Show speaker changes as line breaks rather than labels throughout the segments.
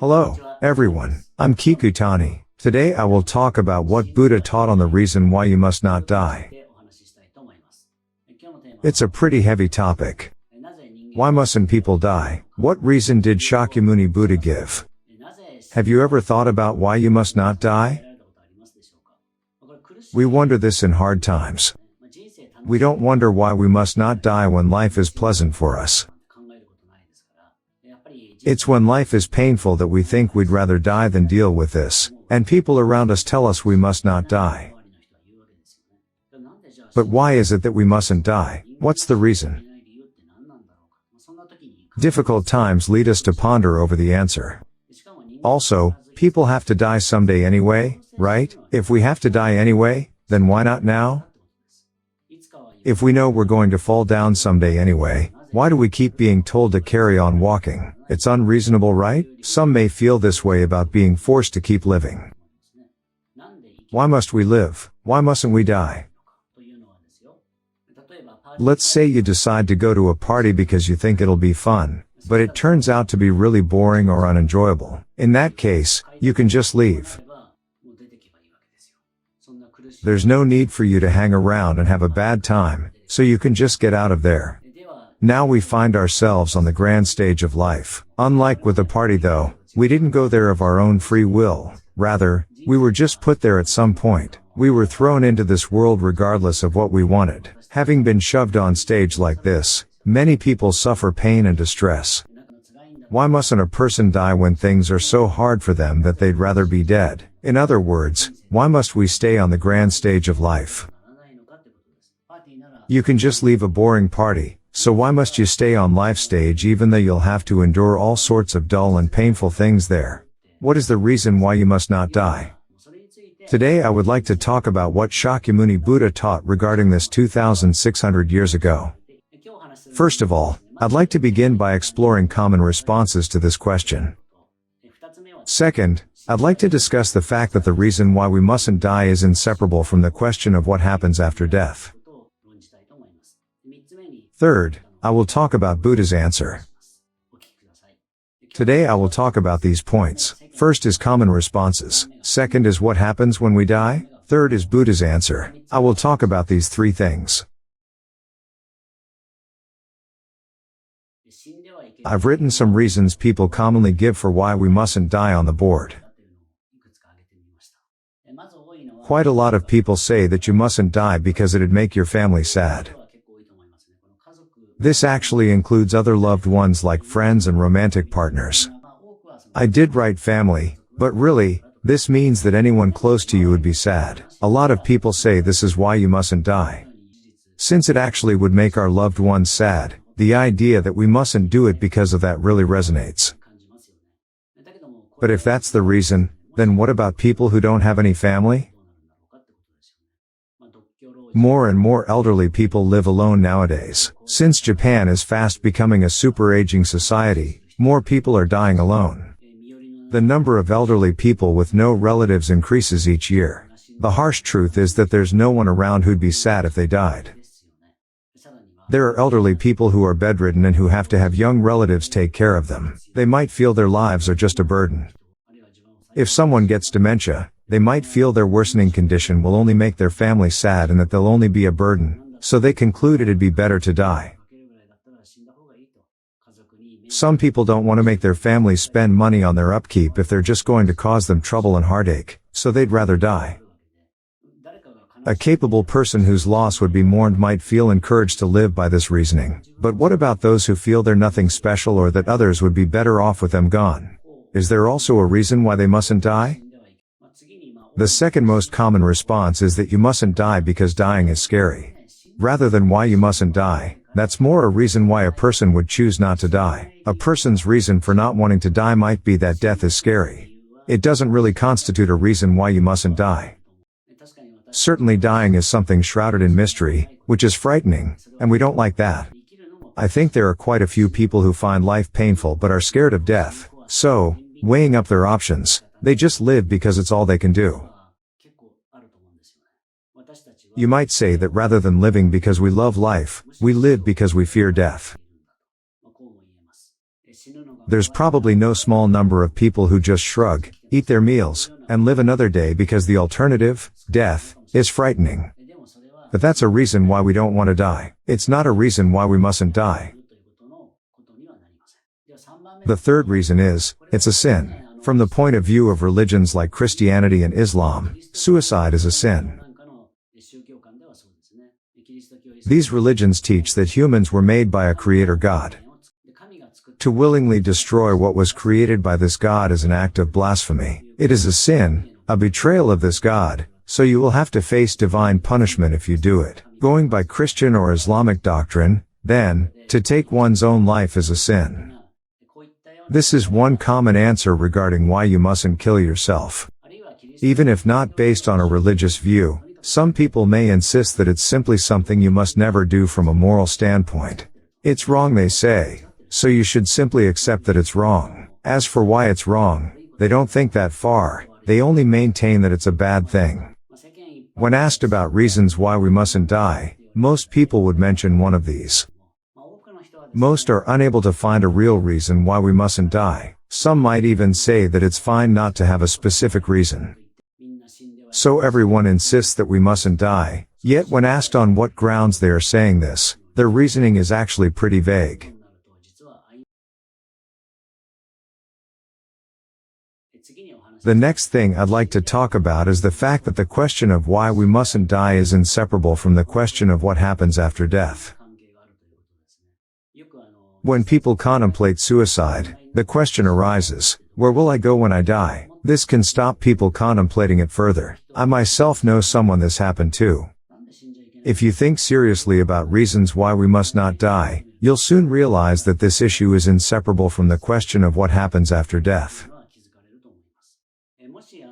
Hello, everyone. I'm Kikutani. Today I will talk about what Buddha taught on the reason why you must not die. It's a pretty heavy topic. Why mustn't people die? What reason did Shakyamuni Buddha give? Have you ever thought about why you must not die? We wonder this in hard times. We don't wonder why we must not die when life is pleasant for us. It's when life is painful that we think we'd rather die than deal with this, and people around us tell us we must not die. But why is it that we mustn't die? What's the reason? Difficult times lead us to ponder over the answer. Also, people have to die someday anyway, right? If we have to die anyway, then why not now? If we know we're going to fall down someday anyway, why do we keep being told to carry on walking? It's unreasonable, right? Some may feel this way about being forced to keep living. Why must we live? Why mustn't we die? Let's say you decide to go to a party because you think it'll be fun, but it turns out to be really boring or unenjoyable. In that case, you can just leave. There's no need for you to hang around and have a bad time, so you can just get out of there. Now we find ourselves on the grand stage of life. Unlike with the party though, we didn't go there of our own free will. Rather, we were just put there at some point. We were thrown into this world regardless of what we wanted. Having been shoved on stage like this, many people suffer pain and distress. Why mustn't a person die when things are so hard for them that they'd rather be dead? In other words, why must we stay on the grand stage of life? You can just leave a boring party, so why must you stay on life stage even though you'll have to endure all sorts of dull and painful things there? What is the reason why you must not die? Today I would like to talk about what Shakyamuni Buddha taught regarding this 2,600 years ago. First of all, I'd like to begin by exploring common responses to this question. Second, I'd like to discuss the fact that the reason why we mustn't die is inseparable from the question of what happens after death. Third, I will talk about Buddha's answer. Today I will talk about these points. First is common responses. Second is what happens when we die. Third is Buddha's answer. I will talk about these three things. I've written some reasons people commonly give for why we mustn't die on the board. Quite a lot of people say that you mustn't die because it'd make your family sad. This actually includes other loved ones like friends and romantic partners. I did write family, but really, this means that anyone close to you would be sad. A lot of people say this is why you mustn't die. Since it actually would make our loved ones sad, the idea that we mustn't do it because of that really resonates. But if that's the reason, then what about people who don't have any family? More and more elderly people live alone nowadays. Since Japan is fast becoming a super-aging society, more people are dying alone. The number of elderly people with no relatives increases each year. The harsh truth is that there's no one around who'd be sad if they died. There are elderly people who are bedridden and who have to have young relatives take care of them. They might feel their lives are just a burden. If someone gets dementia, they might feel their worsening condition will only make their family sad and that they'll only be a burden, so they conclude it'd be better to die. Some people don't want to make their families spend money on their upkeep if they're just going to cause them trouble and heartache, so they'd rather die. A capable person whose loss would be mourned might feel encouraged to live by this reasoning. But what about those who feel they're nothing special or that others would be better off with them gone? Is there also a reason why they mustn't die? The second most common response is that you mustn't die because dying is scary. Rather than why you mustn't die, that's more a reason why a person would choose not to die. A person's reason for not wanting to die might be that death is scary. It doesn't really constitute a reason why you mustn't die. Certainly dying is something shrouded in mystery, which is frightening, and we don't like that. I think there are quite a few people who find life painful but are scared of death, so, weighing up their options, they just live because it's all they can do. You might say that rather than living because we love life, we live because we fear death. there's probably no small number of people who just shrug, eat their meals, and live another day because the alternative, death, is frightening. But that's a reason why we don't want to die. It's not a reason why we mustn't die. The third reason is, it's a sin. From the point of view of religions like Christianity and Islam, suicide is a sin. These religions teach that humans were made by a creator God. To willingly destroy what was created by this God is an act of blasphemy. It is a sin, a betrayal of this God, so you will have to face divine punishment if you do it. Going by Christian or Islamic doctrine, then, to take one's own life is a sin. This is one common answer regarding why you mustn't kill yourself. Even if not based on a religious view, some people may insist that it's simply something you must never do from a moral standpoint. It's wrong, they say, so you should simply accept that it's wrong. As for why it's wrong, they don't think that far, they only maintain that it's a bad thing. When asked about reasons why we mustn't die, most people would mention one of these. Most are unable to find a real reason why we mustn't die. Some might even say that it's fine not to have a specific reason. So everyone insists that we mustn't die, yet when asked on what grounds they are saying this, their reasoning is actually pretty vague. The next thing I'd like to talk about is the fact that the question of why we mustn't die is inseparable from the question of what happens after death. When people contemplate suicide, the question arises, where will I go when I die? This can stop people contemplating it further. I myself know someone this happened to. If you think seriously about reasons why we must not die, you'll soon realize that this issue is inseparable from the question of what happens after death.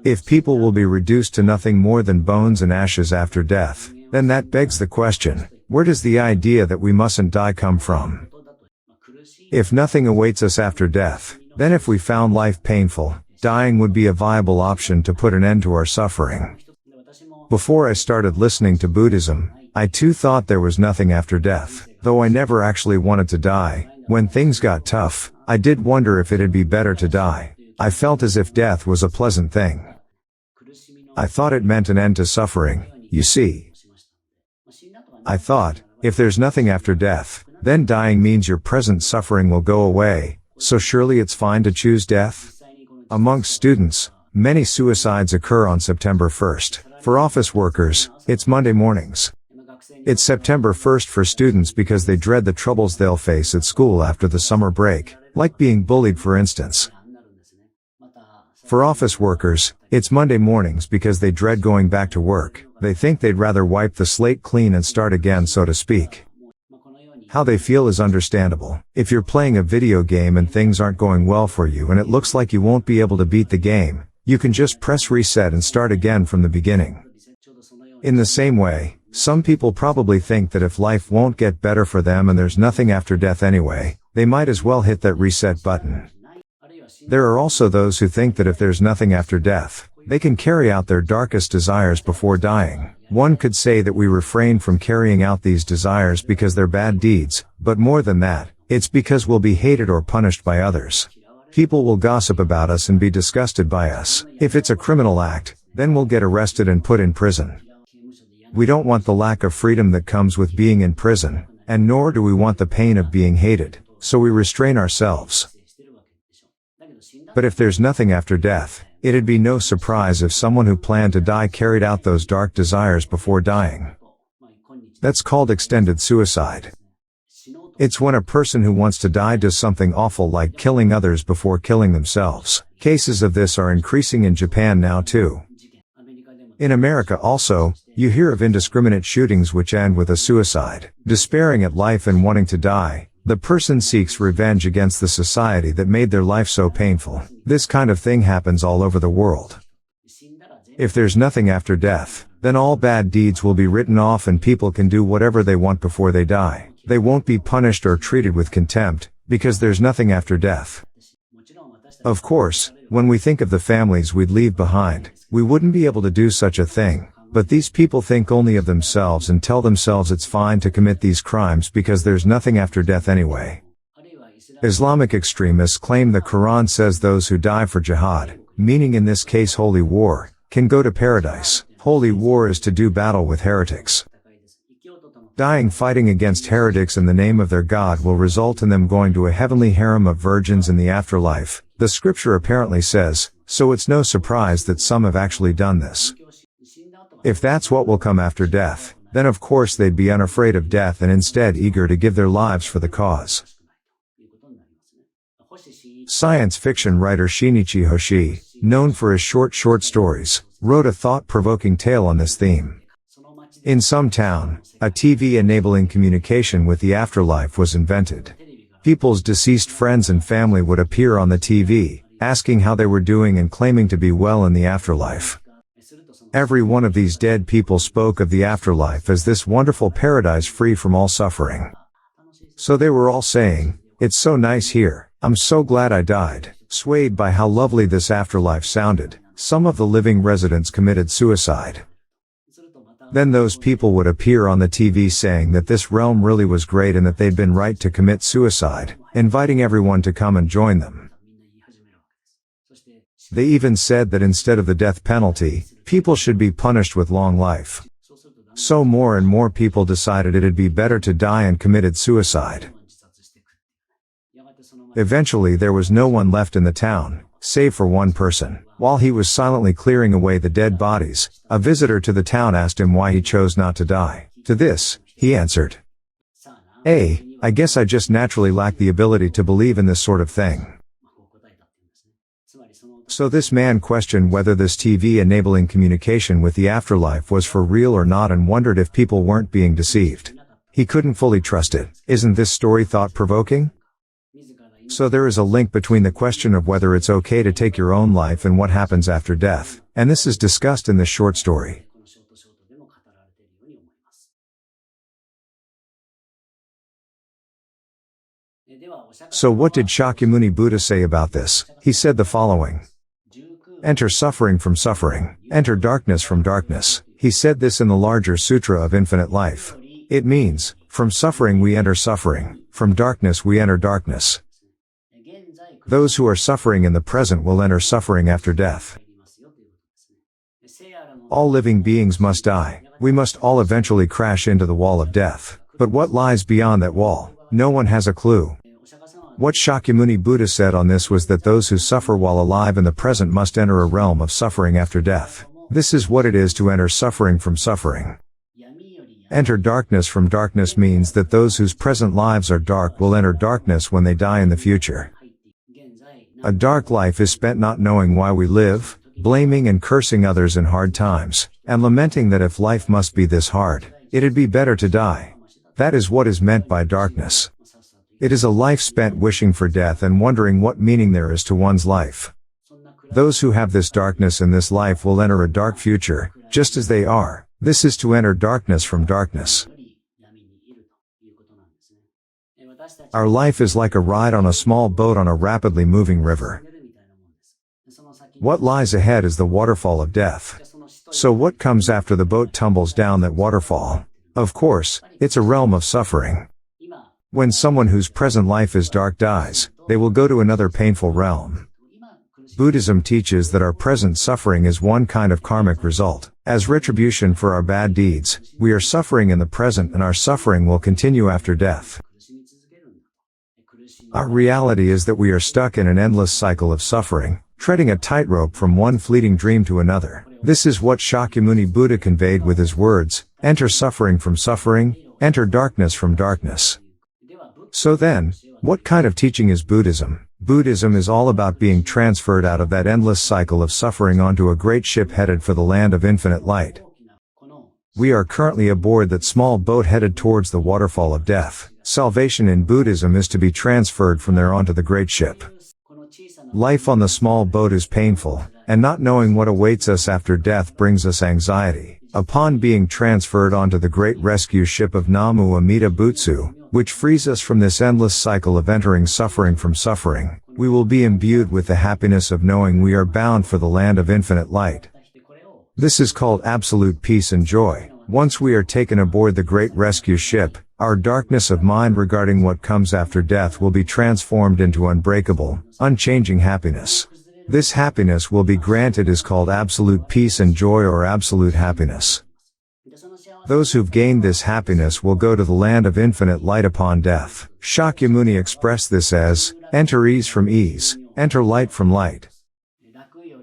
If people will be reduced to nothing more than bones and ashes after death, then that begs the question, where does the idea that we mustn't die come from? If nothing awaits us after death, then if we found life painful, dying would be a viable option to put an end to our suffering. Before I started listening to Buddhism, I too thought there was nothing after death. Though I never actually wanted to die, when things got tough, I did wonder if it'd be better to die. I felt as if death was a pleasant thing. I thought it meant an end to suffering, you see. I thought, if there's nothing after death, then dying means your present suffering will go away, so surely it's fine to choose death? Amongst students, many suicides occur on September 1st. For office workers, it's Monday mornings. It's September 1st for students because they dread the troubles they'll face at school after the summer break, like being bullied for instance. For office workers, it's Monday mornings because they dread going back to work. They think they'd rather wipe the slate clean and start again, so to speak. How they feel is understandable. If you're playing a video game and things aren't going well for you and it looks like you won't be able to beat the game, you can just press reset and start again from the beginning. In the same way, some people probably think that if life won't get better for them and there's nothing after death anyway, they might as well hit that reset button. There are also those who think that if there's nothing after death, they can carry out their darkest desires before dying. One could say that we refrain from carrying out these desires because they're bad deeds, but more than that, it's because we'll be hated or punished by others. People will gossip about us and be disgusted by us. If it's a criminal act, then we'll get arrested and put in prison. We don't want the lack of freedom that comes with being in prison, and nor do we want the pain of being hated, so we restrain ourselves. But if there's nothing after death, it'd be no surprise if someone who planned to die carried out those dark desires before dying. That's called extended suicide. It's when a person who wants to die does something awful like killing others before killing themselves. Cases of this are increasing in Japan now too. In America also, you hear of indiscriminate shootings which end with a suicide. Despairing at life and wanting to die, the person seeks revenge against the society that made their life so painful. This kind of thing happens all over the world. If there's nothing after death, then all bad deeds will be written off and people can do whatever they want before they die. They won't be punished or treated with contempt, because there's nothing after death. Of course, when we think of the families we'd leave behind, we wouldn't be able to do such a thing, but these people think only of themselves and tell themselves it's fine to commit these crimes because there's nothing after death anyway. Islamic extremists claim the Quran says those who die for jihad, meaning in this case holy war, can go to paradise. Holy war is to do battle with heretics. Dying fighting against heretics in the name of their God will result in them going to a heavenly harem of virgins in the afterlife, the scripture apparently says, so it's no surprise that some have actually done this. If that's what will come after death, then of course they'd be unafraid of death and instead eager to give their lives for the cause. Science fiction writer Shinichi Hoshi, known for his short stories, wrote a thought-provoking tale on this theme. In some town, a TV enabling communication with the afterlife was invented. People's deceased friends and family would appear on the TV, asking how they were doing and claiming to be well in the afterlife. Every one of these dead people spoke of the afterlife as this wonderful paradise free from all suffering. So they were all saying, "It's so nice here, I'm so glad I died." Swayed by how lovely this afterlife sounded, some of the living residents committed suicide. Then those people would appear on the TV saying that this realm really was great and that they'd been right to commit suicide, inviting everyone to come and join them. They even said that instead of the death penalty, people should be punished with long life. So more and more people decided it'd be better to die and committed suicide. Eventually there was no one left in the town, save for one person. While he was silently clearing away the dead bodies, a visitor to the town asked him why he chose not to die. To this, he answered, I guess I just naturally lack the ability to believe in this sort of thing." So this man questioned whether this TV enabling communication with the afterlife was for real or not and wondered if people weren't being deceived. He couldn't fully trust it. Isn't this story thought-provoking? So there is a link between the question of whether it's okay to take your own life and what happens after death, and this is discussed in this short story. So what did Shakyamuni Buddha say about this? He said the following: "Enter suffering from suffering, enter darkness from darkness." He said this in the larger Sutra of Infinite Life. It means, from suffering we enter suffering, from darkness we enter darkness. Those who are suffering in the present will enter suffering after death. All living beings must die. We must all eventually crash into the wall of death. But what lies beyond that wall? No one has a clue. What Shakyamuni Buddha said on this was that those who suffer while alive in the present must enter a realm of suffering after death. This is what it is to enter suffering from suffering. Enter darkness from darkness means that those whose present lives are dark will enter darkness when they die in the future. A dark life is spent not knowing why we live, blaming and cursing others in hard times, and lamenting that if life must be this hard, it'd be better to die. That is what is meant by darkness. It is a life spent wishing for death and wondering what meaning there is to one's life. Those who have this darkness in this life will enter a dark future, just as they are. This is to enter darkness from darkness. Our life is like a ride on a small boat on a rapidly moving river. What lies ahead is the waterfall of death. So what comes after the boat tumbles down that waterfall? Of course, it's a realm of suffering. When someone whose present life is dark dies, they will go to another painful realm. Buddhism teaches that our present suffering is one kind of karmic result. As retribution for our bad deeds, we are suffering in the present and our suffering will continue after death. Our reality is that we are stuck in an endless cycle of suffering, treading a tightrope from one fleeting dream to another. This is what Shakyamuni Buddha conveyed with his words, "Enter suffering from suffering, enter darkness from darkness." So then, what kind of teaching is Buddhism? Buddhism is all about being transferred out of that endless cycle of suffering onto a great ship headed for the land of infinite light. We are currently aboard that small boat headed towards the waterfall of death. Salvation in Buddhism is to be transferred from there onto the great ship. Life on the small boat is painful, and not knowing what awaits us after death brings us anxiety. Upon being transferred onto the great rescue ship of Namu Amida Butsu, which frees us from this endless cycle of entering suffering from suffering, we will be imbued with the happiness of knowing we are bound for the land of infinite light. This is called absolute peace and joy. Once we are taken aboard the great rescue ship, our darkness of mind regarding what comes after death will be transformed into unbreakable, unchanging happiness. This happiness will be granted is called absolute peace and joy or absolute happiness. Those who've gained this happiness will go to the land of infinite light upon death. Shakyamuni expressed this as, enter ease from ease, enter light from light.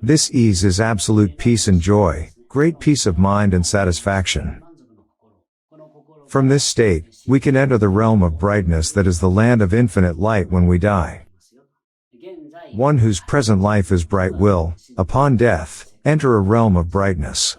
This ease is absolute peace and joy, great peace of mind and satisfaction. From this state, we can enter the realm of brightness that is the land of infinite light when we die. One whose present life is bright will, upon death, enter a realm of brightness.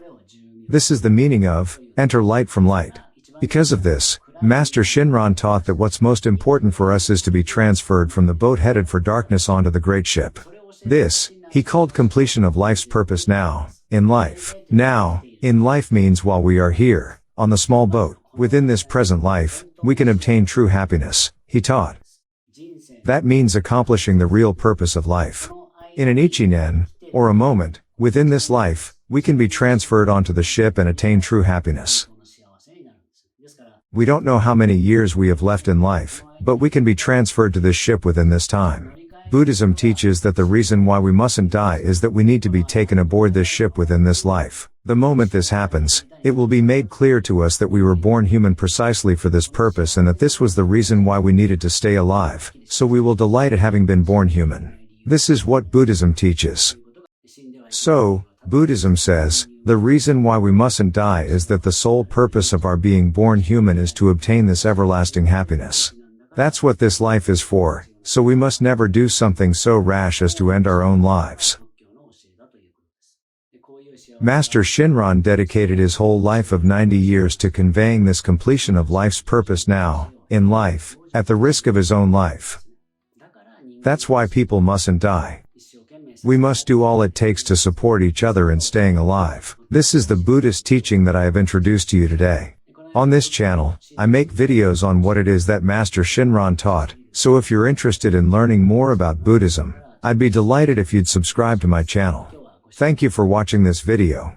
This is the meaning of, enter light from light. Because of this, Master Shinran taught that what's most important for us is to be transferred from the boat headed for darkness onto the great ship. This, he called completion of life's purpose now, in life. Now, in life means while we are here, on the small boat, within this present life, we can obtain true happiness, he taught. That means accomplishing the real purpose of life. In an ichinen, or a moment, within this life, we can be transferred onto the ship and attain true happiness. We don't know how many years we have left in life, but we can be transferred to this ship within this time. Buddhism teaches that the reason why we mustn't die is that we need to be taken aboard this ship within this life. The moment this happens, it will be made clear to us that we were born human precisely for this purpose and that this was the reason why we needed to stay alive, so we will delight at having been born human. This is what Buddhism teaches. So, Buddhism says, the reason why we mustn't die is that the sole purpose of our being born human is to obtain this everlasting happiness. That's what this life is for, so we must never do something so rash as to end our own lives. Master Shinran dedicated his whole life of 90 years to conveying this completion of life's purpose now, in life, at the risk of his own life. That's why people mustn't die. We must do all it takes to support each other in staying alive. This is the Buddhist teaching that I have introduced to you today. On this channel, I make videos on what it is that Master Shinran taught, so if you're interested in learning more about Buddhism, I'd be delighted if you'd subscribe to my channel. Thank you for watching this video.